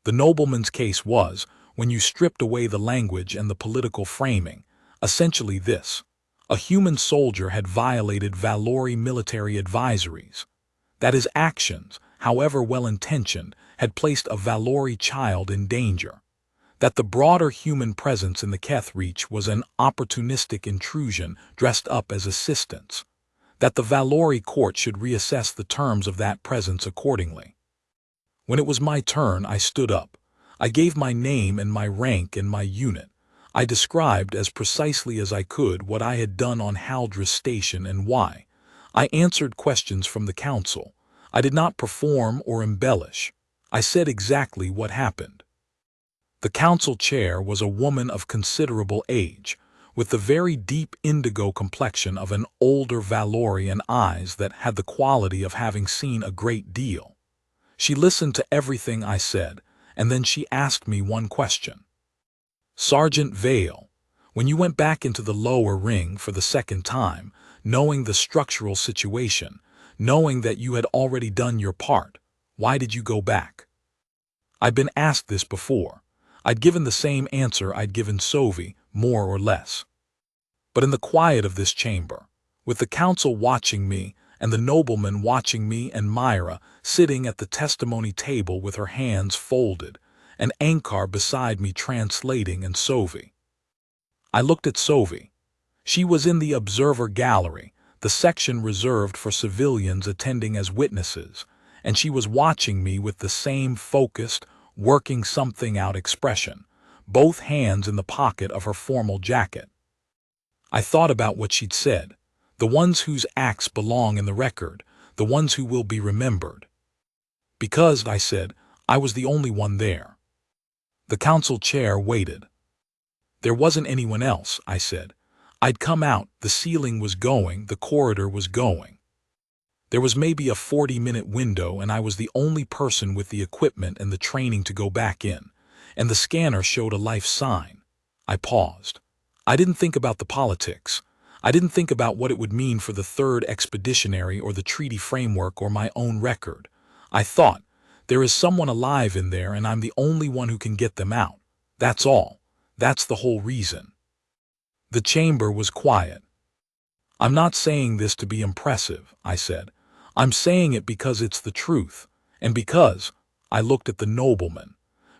The nobleman's case was, when you stripped away the language and the political framing, essentially this: a human soldier had violated Valori military advisories. That his actions, however well-intentioned, had placed a Valori child in danger. That the broader human presence in the Keth Reach was an opportunistic intrusion dressed up as assistance. That the Valori court should reassess the terms of that presence accordingly. When it was my turn, I stood up. I gave my name and my rank and my unit. I described as precisely as I could what I had done on Haldris Station and why. I answered questions from the council. I did not perform or embellish. I said exactly what happened. The council chair was a woman of considerable age, with the very deep indigo complexion of an older Valori and eyes that had the quality of having seen a great deal. She listened to everything I said, and then she asked me one question. Sergeant Vale, when you went back into the lower ring for the second time, knowing the structural situation, knowing that you had already done your part, why did you go back? I'd been asked this before. I'd given the same answer I'd given Sovi, more or less. But in the quiet of this chamber, with the council watching me, and the nobleman watching me, and Myra sitting at the testimony table with her hands folded, and Ankar beside me translating, and Sovi. I looked at Sovi. She was in the observer gallery, the section reserved for civilians attending as witnesses, and she was watching me with the same focused, working something out expression, both hands in the pocket of her formal jacket. I thought about what she'd said, the ones whose acts belong in the record, the ones who will be remembered. Because, I said, I was the only one there. The council chair waited. There wasn't anyone else, I said. I'd come out, the ceiling was going, the corridor was going. There was maybe a 40-minute window, and I was the only person with the equipment and the training to go back in, and the scanner showed a life sign. I paused. I didn't think about the politics. I didn't think about what it would mean for the 3rd Expeditionary or the treaty framework or my own record. I thought, there is someone alive in there and I'm the only one who can get them out. That's all. That's the whole reason. The chamber was quiet. I'm not saying this to be impressive, I said. I'm saying it because it's the truth, and because, I looked at the nobleman,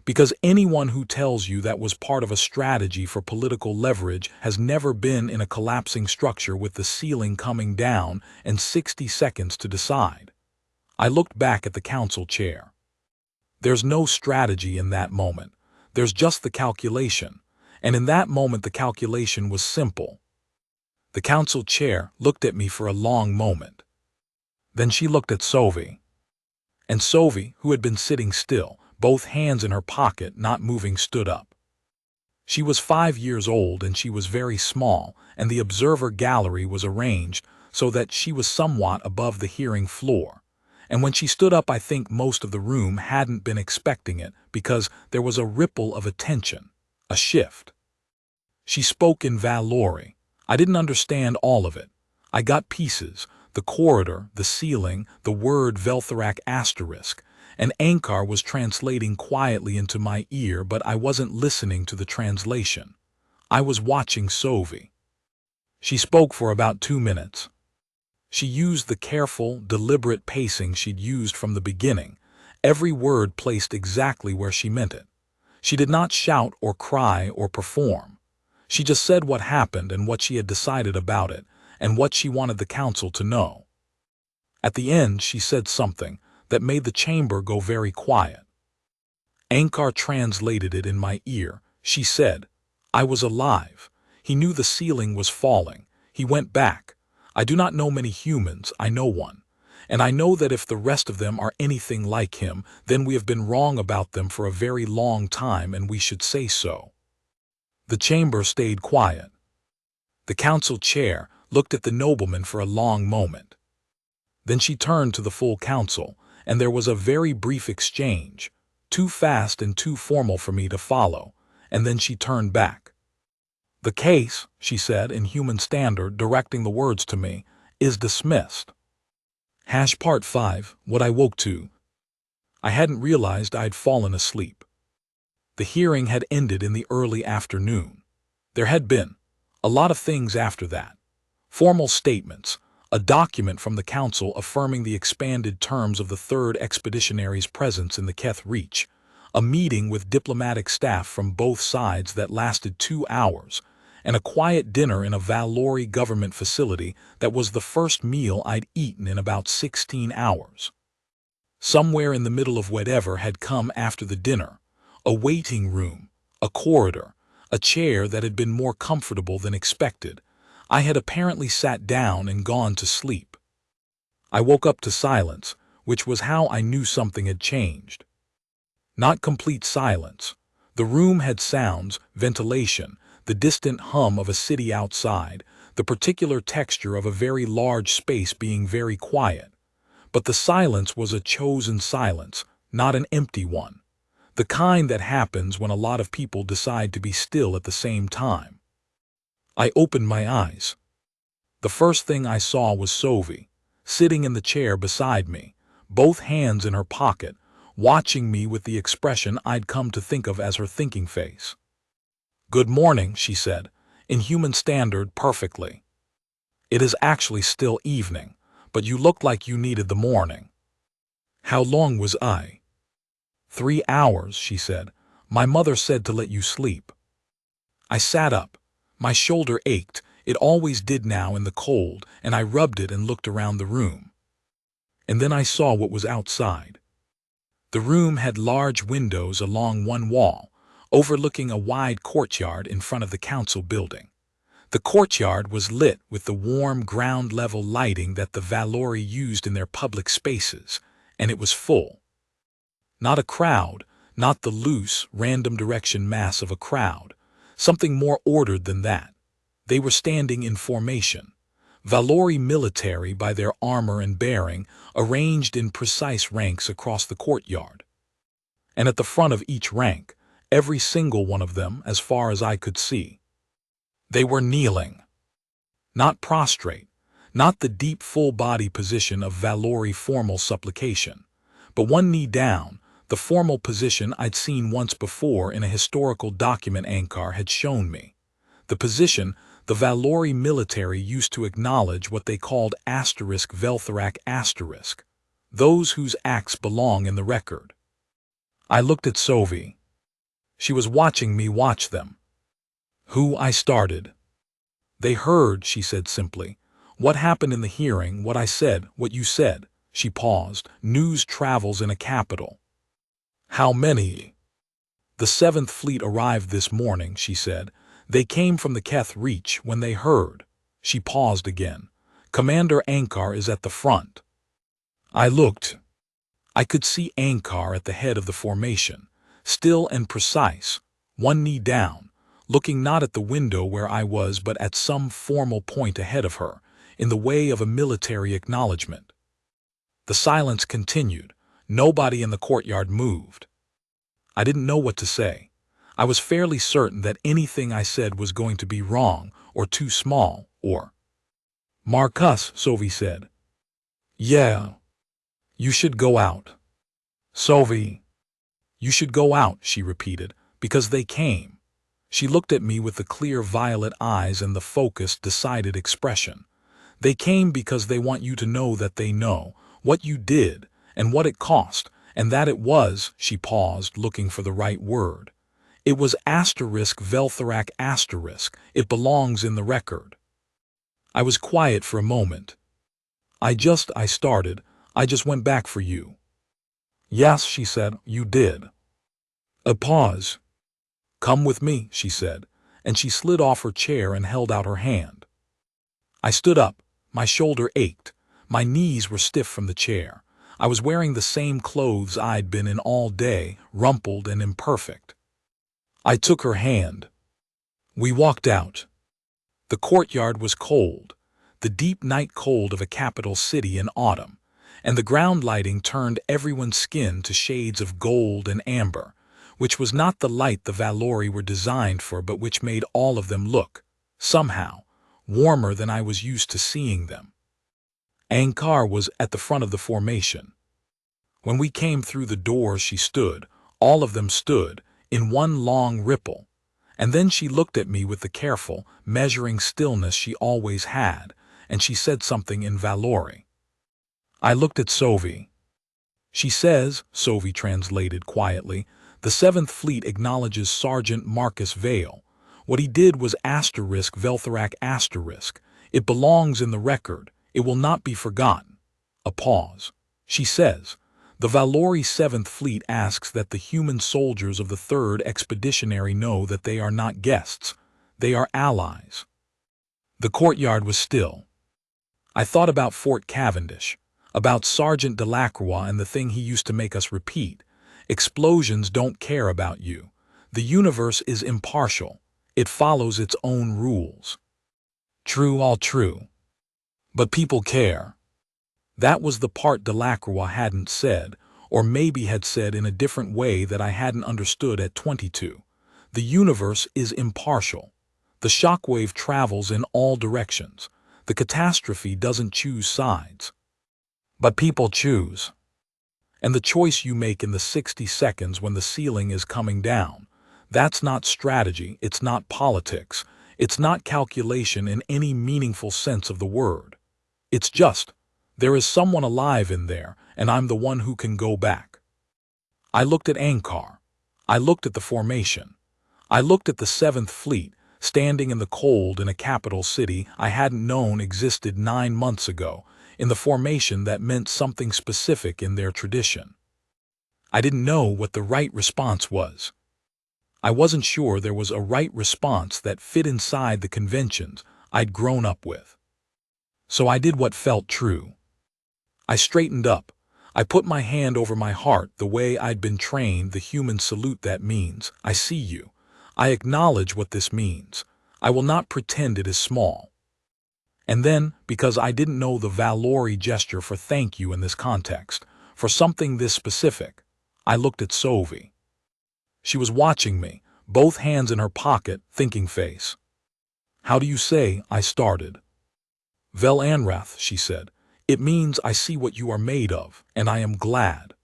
because anyone who tells you that was part of a strategy for political leverage has never been in a collapsing structure with the ceiling coming down and 60 seconds to decide. I looked back at the council chair. There's no strategy in that moment. There's just the calculation, and in that moment the calculation was simple. The council chair looked at me for a long moment. Then she looked at Sovi. And Sovi, who had been sitting still, both hands in her pocket, not moving, stood up. She was 5 years old and she was very small, and the observer gallery was arranged so that she was somewhat above the hearing floor. And when she stood up, I think most of the room hadn't been expecting it, because there was a ripple of attention, a shift. She spoke in Valori. I didn't understand all of it. I got pieces, the corridor, the ceiling, the word Veltharak asterisk, and Ankar was translating quietly into my ear, but I wasn't listening to the translation. I was watching Sovi. She spoke for about 2 minutes. She used the careful, deliberate pacing she'd used from the beginning, every word placed exactly where she meant it. She did not shout or cry or perform. She just said what happened and what she had decided about it, and what she wanted the council to know. At the end, she said something that made the chamber go very quiet. Ankar translated it in my ear. She said, I was alive. He knew the ceiling was falling. He went back. I do not know many humans, I know one. And I know that if the rest of them are anything like him, then we have been wrong about them for a very long time, and we should say so. The chamber stayed quiet. The council chair looked at the nobleman for a long moment. Then she turned to the full council, and there was a very brief exchange, too fast and too formal for me to follow, and then she turned back. "The case," she said in human standard, directing the words to me, "is dismissed." Part 5, what I woke to. I hadn't realized I'd fallen asleep. The hearing had ended in the early afternoon. There had been a lot of things after that. Formal statements, a document from the council affirming the expanded terms of the 3rd Expeditionary's presence in the Keth Reach, a meeting with diplomatic staff from both sides that lasted 2 hours, and a quiet dinner in a Valori government facility that was the first meal I'd eaten in about 16 hours. Somewhere in the middle of whatever had come after the dinner, a waiting room, a corridor, a chair that had been more comfortable than expected, I had apparently sat down and gone to sleep. I woke up to silence, which was how I knew something had changed. Not complete silence. The room had sounds, ventilation, the distant hum of a city outside, the particular texture of a very large space being very quiet. But the silence was a chosen silence, not an empty one. The kind that happens when a lot of people decide to be still at the same time. I opened my eyes. The first thing I saw was Sophie, sitting in the chair beside me, both hands in her pocket, watching me with the expression I'd come to think of as her thinking face. "Good morning," she said, in human standard perfectly. "It is actually still evening, but you look like you needed the morning." "How long was I?" "3 hours," she said. "My mother said to let you sleep." I sat up. My shoulder ached, it always did now in the cold, and I rubbed it and looked around the room. And then I saw what was outside. The room had large windows along one wall, overlooking a wide courtyard in front of the council building. The courtyard was lit with the warm ground-level lighting that the Valori used in their public spaces, and it was full. Not a crowd, not the loose, random direction mass of a crowd. Something more ordered than that. They were standing in formation. Valori military by their armor and bearing, arranged in precise ranks across the courtyard. And at the front of each rank, every single one of them, as far as I could see, they were kneeling. Not prostrate, not the deep full-body position of Valori formal supplication, but one knee down, the formal position I'd seen once before in a historical document Ankar had shown me. The position the Valori military used to acknowledge what they called *Veltharak*, those whose acts belong in the record. I looked at Sophie. She was watching me watch them. "Who?" I started. "They heard," she said simply. "What happened in the hearing, what I said, what you said." She paused. "News travels in a capital." "How many?" "The 7th Fleet arrived this morning," she said. "They came from the Keth Reach when they heard." She paused again. "Commander Ankar is at the front." I looked. I could see Ankar at the head of the formation, still and precise, one knee down, looking not at the window where I was but at some formal point ahead of her, in the way of a military acknowledgement. The silence continued. Nobody in the courtyard moved. I didn't know what to say. I was fairly certain that anything I said was going to be wrong, or too small, or... "Marcus," Sophie said. "Yeah. You should go out." "Sophie." "You should go out," she repeated, "because they came." She looked at me with the clear violet eyes and the focused, decided expression. "They came because they want you to know that they know what you did, and what it cost, and that it was," she paused, looking for the right word. "It was *Veltharak*. It belongs in the record." I was quiet for a moment. I started. "I just went back for you." "Yes," she said, "you did." A pause. "Come with me," she said, and she slid off her chair and held out her hand. I stood up. My shoulder ached. My knees were stiff from the chair. I was wearing the same clothes I'd been in all day, rumpled and imperfect. I took her hand. We walked out. The courtyard was cold, the deep night cold of a capital city in autumn, and the ground lighting turned everyone's skin to shades of gold and amber, which was not the light the Valori were designed for, but which made all of them look, somehow, warmer than I was used to seeing them. Ankar was at the front of the formation. When we came through the door, she stood, all of them stood, in one long ripple, and then she looked at me with the careful, measuring stillness she always had, and she said something in Valori. I looked at Sovi. She says, Sovi translated quietly, the 7th Fleet acknowledges Sergeant Marcus Vale. What he did was *Veltharak*. It belongs in the record. It will not be forgotten. A pause. She says, the Valori 7th Fleet asks that the human soldiers of the 3rd Expeditionary know that they are not guests. They are allies. The courtyard was still. I thought about Fort Cavendish, about Sergeant Delacroix and the thing he used to make us repeat. Explosions don't care about you. The universe is impartial. It follows its own rules. True, all true. But people care. That was the part Delacroix hadn't said, or maybe had said in a different way that I hadn't understood at 22. The universe is impartial. The shockwave travels in all directions. The catastrophe doesn't choose sides. But people choose. And the choice you make in the 60 seconds when the ceiling is coming down, that's not strategy, it's not politics, it's not calculation in any meaningful sense of the word. It's just, there is someone alive in there, and I'm the one who can go back. I looked at Ankar. I looked at the formation. I looked at the 7th Fleet, standing in the cold in a capital city I hadn't known existed 9 months ago, in the formation that meant something specific in their tradition. I didn't know what the right response was. I wasn't sure there was a right response that fit inside the conventions I'd grown up with. So I did what felt true. I straightened up. I put my hand over my heart the way I'd been trained, the human salute that means, I see you. I acknowledge what this means. I will not pretend it is small. And then, because I didn't know the Valori gesture for thank you in this context, for something this specific, I looked at Sovi. She was watching me, both hands in her pocket, thinking face. How do you say, I started. Vel Anrath, she said. It means I see what you are made of, and I am glad.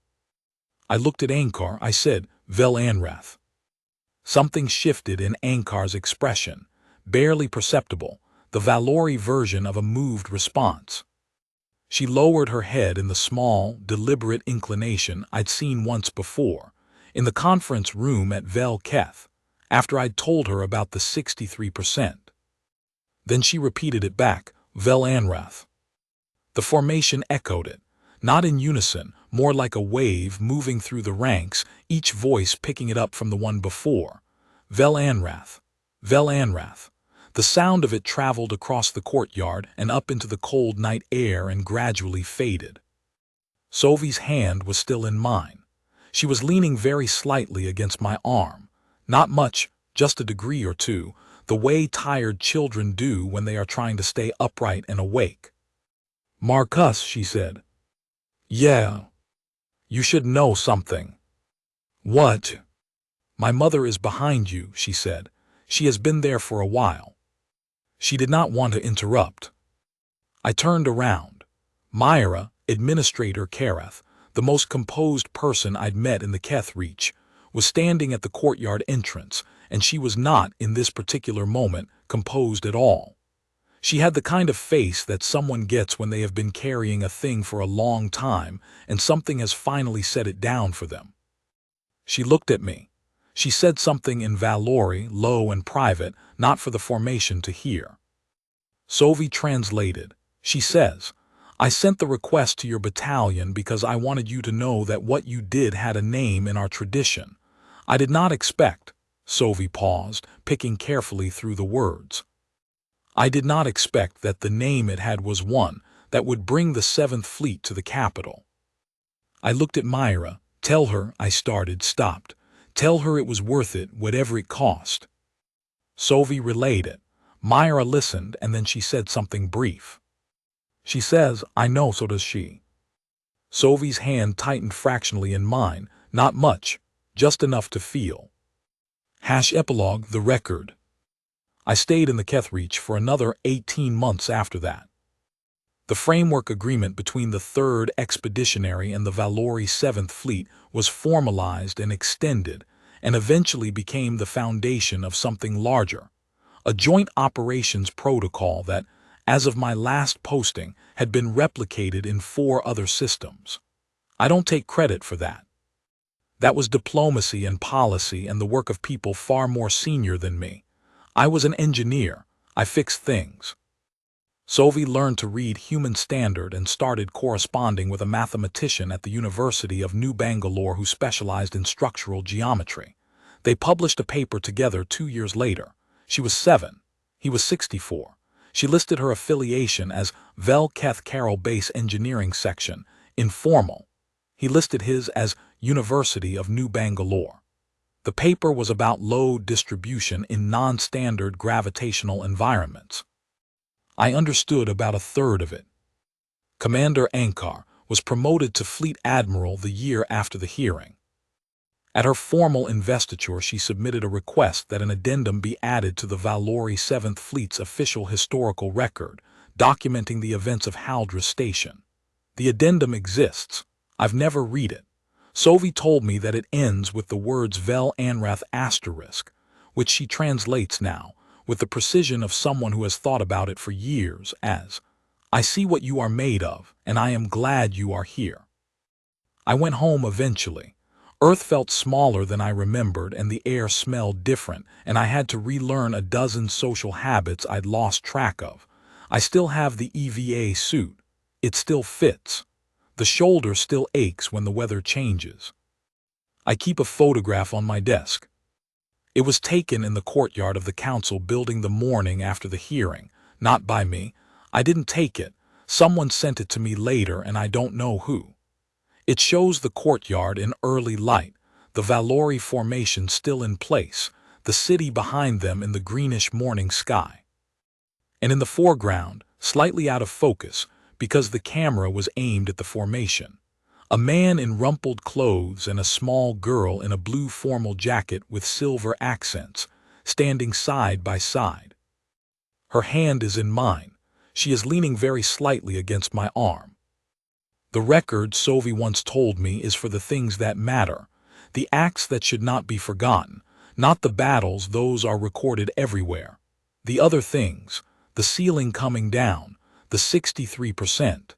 I looked at Ankar, I said, Vel Anrath. Something shifted in Ankar's expression, barely perceptible, the Valori version of a moved response. She lowered her head in the small, deliberate inclination I'd seen once before, in the conference room at Vel Keth, after I'd told her about the 63%. Then she repeated it back, Vel Anrath. The formation echoed it, not in unison, more like a wave moving through the ranks, each voice picking it up from the one before. Vel Anrath. Vel Anrath. The sound of it traveled across the courtyard and up into the cold night air and gradually faded. Sovi's hand was still in mine. She was leaning very slightly against my arm. Not much, just a degree or two, the way tired children do when they are trying to stay upright and awake. Marcus, she said. Yeah. You should know something. What? My mother is behind you, she said. She has been there for a while. She did not want to interrupt. I turned around. Myra, Administrator Kareth, the most composed person I'd met in the Keth Reach, was standing at the courtyard entrance, and she was not, in this particular moment, composed at all. She had the kind of face that someone gets when they have been carrying a thing for a long time and something has finally set it down for them. She looked at me. She said something in Valori, low and private, not for the formation to hear. Sovi translated. She says, I sent the request to your battalion because I wanted you to know that what you did had a name in our tradition. I did not expect, Sovi paused, picking carefully through the words. I did not expect that the name it had was one that would bring the 7th Fleet to the capital. I looked at Myra. Tell her, I started, stopped. Tell her it was worth it, whatever it cost. Sovi relayed it. Myra listened, and then she said something brief. She says, "I know, so does she." Sophie's hand tightened fractionally in mine, not much, just enough to feel. Epilogue, the record. I stayed in the Kethreach for another 18 months after that. The framework agreement between the 3rd Expeditionary and the Valori 7th Fleet was formalized and extended, and eventually became the foundation of something larger, a joint operations protocol that, as of my last posting, had been replicated in 4 other systems. I don't take credit for that. That was diplomacy and policy and the work of people far more senior than me. I was an engineer. I fixed things. Sophie learned to read human standard and started corresponding with a mathematician at the University of New Bangalore who specialized in structural geometry. They published a paper together 2 years later. She was 7. He was 64. She listed her affiliation as Vel Keth Carroll Base Engineering Section, informal. He listed his as University of New Bangalore. The paper was about load distribution in non-standard gravitational environments. I understood about a third of it. Commander Ankar was promoted to Fleet Admiral the year after the hearing. At her formal investiture, she submitted a request that an addendum be added to the Valori 7th Fleet's official historical record, documenting the events of Haldra Station. The addendum exists. I've never read it. Sophie told me that it ends with the words Vel Anrath asterisk, which she translates now, with the precision of someone who has thought about it for years, as, "I see what you are made of, and I am glad you are here." I went home eventually. Earth felt smaller than I remembered, and the air smelled different, and I had to relearn a dozen social habits I'd lost track of. I still have the EVA suit. It still fits. The shoulder still aches when the weather changes. I keep a photograph on my desk. It was taken in the courtyard of the council building the morning after the hearing, not by me. I didn't take it. Someone sent it to me later, and I don't know who. It shows the courtyard in early light, the Valori formation still in place, the city behind them in the greenish morning sky. And in the foreground, slightly out of focus, because the camera was aimed at the formation, a man in rumpled clothes and a small girl in a blue formal jacket with silver accents, standing side by side. Her hand is in mine. She is leaning very slightly against my arm. The record, Sophie once told me, is for the things that matter, the acts that should not be forgotten, not the battles. Those are recorded everywhere. The other things, the ceiling coming down, the 63%,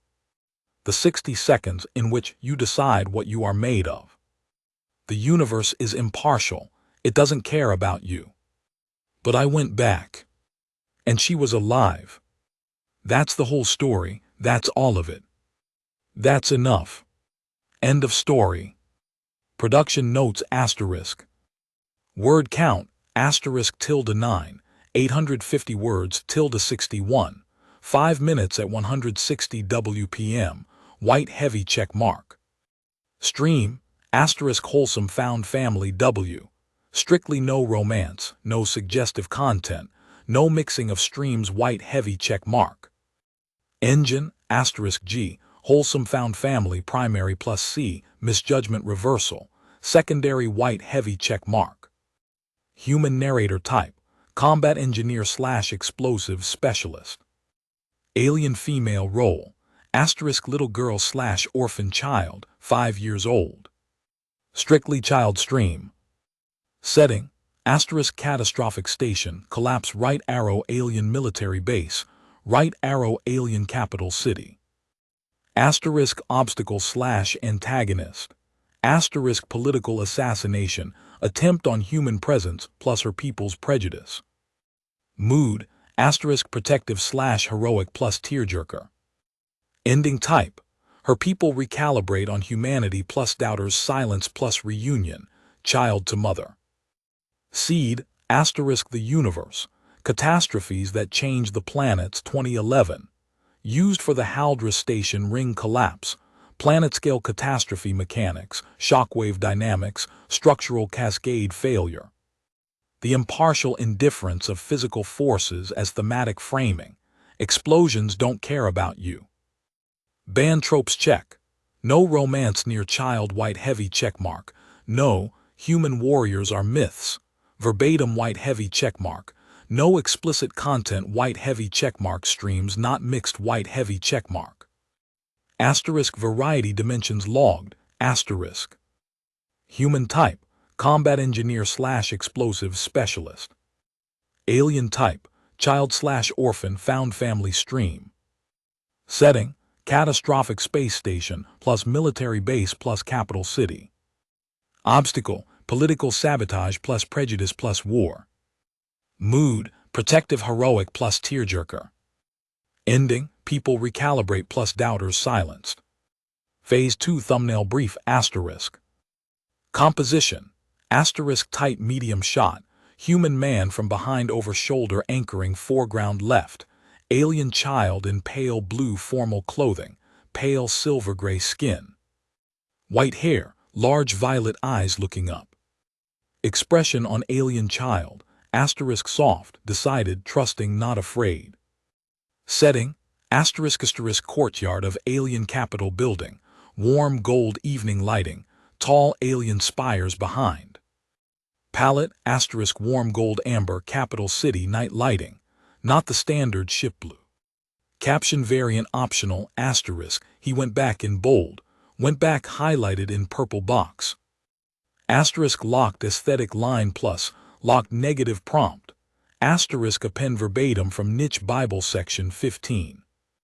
the 60 seconds in which you decide what you are made of. The universe is impartial. It doesn't care about you. But I went back. And she was alive. That's the whole story. That's all of it. That's enough. End of story. Production notes asterisk. Word count asterisk ~9, 850 words ~61, 5 minutes at 160 WPM, white heavy check mark. Stream asterisk wholesome found family W. Strictly no romance, no suggestive content, no mixing of streams, white heavy check mark. Engine asterisk G. Wholesome found family primary plus C, misjudgment reversal, secondary white heavy check mark. Human narrator type, combat engineer / explosive specialist. Alien female role, asterisk little girl / orphan child, 5 years old. Strictly child stream. Setting, asterisk catastrophic station, collapse right arrow alien military base, right arrow alien capital city. Asterisk obstacle / antagonist, asterisk political assassination, attempt on human presence plus her people's prejudice. Mood, asterisk protective / heroic plus tearjerker. Ending type, her people recalibrate on humanity plus doubters silence plus reunion, child to mother. Seed, asterisk the universe, catastrophes that change the planets 2011. Used for the Haldra Station ring collapse, planet-scale catastrophe mechanics, shockwave dynamics, structural cascade failure. The impartial indifference of physical forces as thematic framing. Explosions don't care about you. Band tropes check. No romance near child white heavy checkmark. No, human warriors are myths. Verbatim white heavy checkmark. No explicit content white heavy checkmark streams not mixed white heavy checkmark. Asterisk variety dimensions logged. Asterisk. Human type. Combat engineer / explosives specialist. Alien type. Child / orphan found family stream. Setting. Catastrophic space station plus military base plus capital city. Obstacle. Political sabotage plus prejudice plus war. Mood. Protective heroic plus tearjerker. Ending. People recalibrate plus doubters silenced. Phase 2 thumbnail brief asterisk. Composition. Asterisk tight medium shot. Human man from behind over shoulder anchoring foreground left. Alien child in pale blue formal clothing. Pale silver gray skin. White hair. Large violet eyes looking up. Expression on alien child. Asterisk soft, decided, trusting, not afraid. Setting. Asterisk courtyard of alien capitol building. Warm gold evening lighting. Tall alien spires behind. Palette. Asterisk warm gold amber capital city night lighting. Not the standard ship blue. Caption variant optional asterisk. He went back in bold. Went back highlighted in purple box. Asterisk locked aesthetic line plus. Locked negative prompt. Asterisk append verbatim from niche Bible section 15.